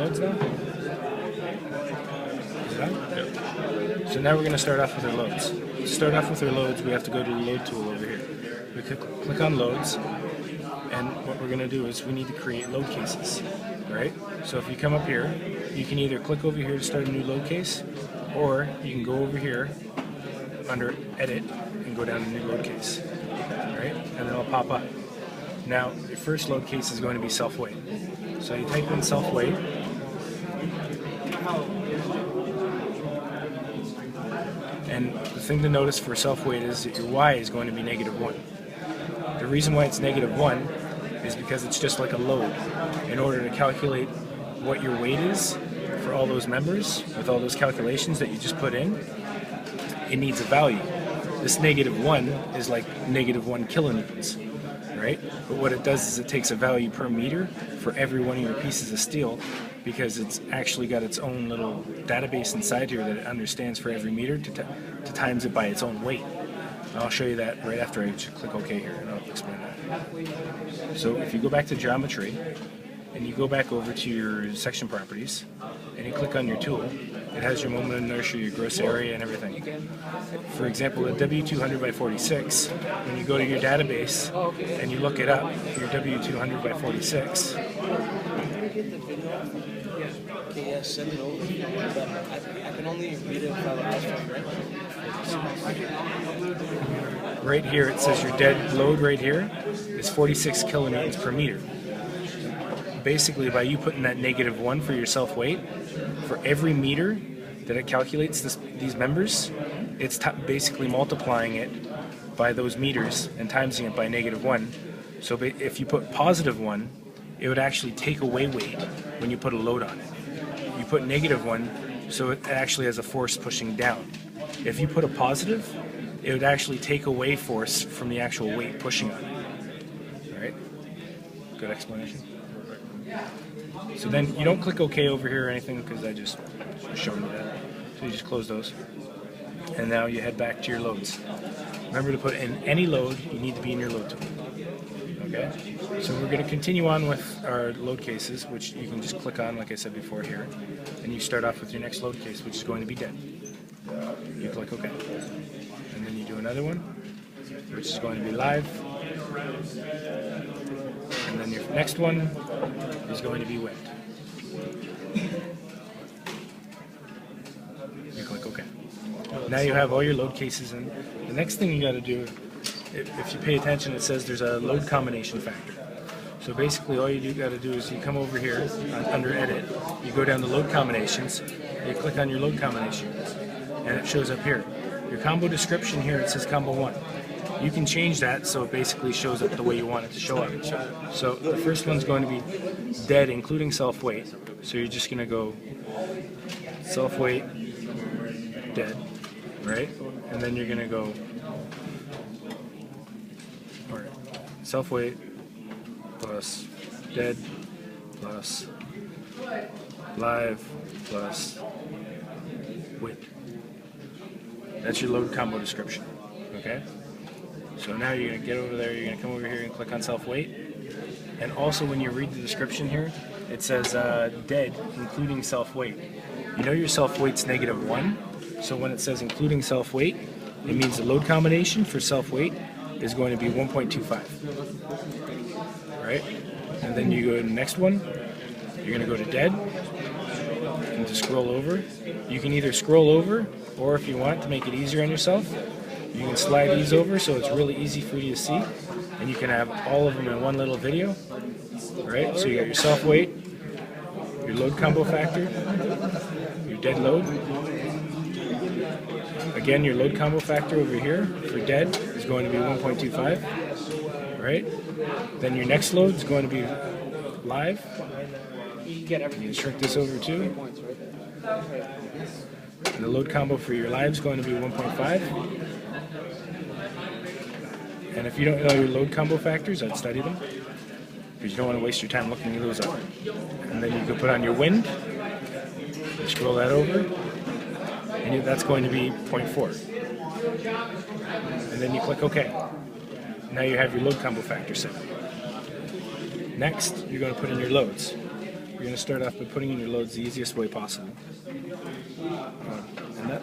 loads now? Is it on? Yep. So now we're going to start off with our loads. To start off with our loads, we have to go to the load tool over here. We click on loads, and what we're going to do is we need to create load cases, right? So if you come up here, you can either click over here to start a new load case, or you can go over here under edit and go down to new load case, right? And then it'll pop up. Now, your first load case is going to be self-weight. So you type in self-weight, and the thing to notice for self-weight is that your Y is going to be -1. The reason why it's -1 is because it's just like a load. In order to calculate what your weight is for all those members, with all those calculations that you just put in, it needs a value. This -1 is like -1 kilonewtons, right? But what it does is it takes a value per meter for every one of your pieces of steel, because it's actually got its own little database inside here that it understands for every meter to times it by its own weight. And I'll show you that right after I click OK here, and I'll explain that. So if you go back to geometry, and you go back over to your section properties, and you click on your tool, it has your moment of inertia, your gross area, and everything. For example, the W200 by 46, when you go to your database and you look it up, your W200 by 46. Okay, yeah, send it over. But I can only read it by the right? Right here, it says your dead load right here is 46 kilonewtons per meter. Basically, by you putting that -1 for your self-weight, for every meter that it calculates these members, it's basically multiplying it by those meters and timesing it by -1. So if you put +1, it would actually take away weight when you put a load on it. You put -1, so it actually has a force pushing down. If you put a positive, it would actually take away force from the actual weight pushing on it. All right? Good explanation. So then you don't click OK over here or anything, because I just showed you that. So you just close those. And now you head back to your loads. Remember to put in any load, you need to be in your load tool. Okay? So we're going to continue on with our load cases, which you can just click on, like I said before here. And you start off with your next load case, which is going to be dead. You click OK. And then you do another one, which is going to be live. And then your next one is going to be wind. You click OK. Now you have all your load cases in. The next thing you got to do, if you pay attention, it says there's a load combination factor. So basically all you got to do is you come over here under edit, you go down to load combinations, you click on your load combination, and it shows up here. Your combo description here, it says combo 1. You can change that so it basically shows up the way you want it to show up. So the first one's going to be dead, including self-weight. So you're just going to go self-weight, dead, right? And then you're going to go self-weight plus dead plus live plus weight. That's your load combo description, okay? So now you're going to get over there, you're going to come over here and click on self-weight. And also when you read the description here, it says dead, including self-weight. You know your self-weight's -1, so when it says including self-weight, it means the load combination for self-weight is going to be 1.25. Right? And then you go to the next one, you're going to go to dead, and to scroll over. You can either scroll over, or if you want to make it easier on yourself, you can slide these over so it's really easy for you to see, and you can have all of them in one little video. Right? So you got your self-weight, your load combo factor, your dead load. Again, your load combo factor over here for dead is going to be 1.25. Right? Then your next load is going to be live. You can shrink this over too. And the load combo for your live is going to be 1.5. And if you don't know your load combo factors, I'd study them, because you don't want to waste your time looking those up. And then you can put on your wind, scroll that over, and that's going to be 0.4. And then you click OK. Now you have your load combo factor set up. Next, you're going to put in your loads. You're going to start off by putting in your loads the easiest way possible. And that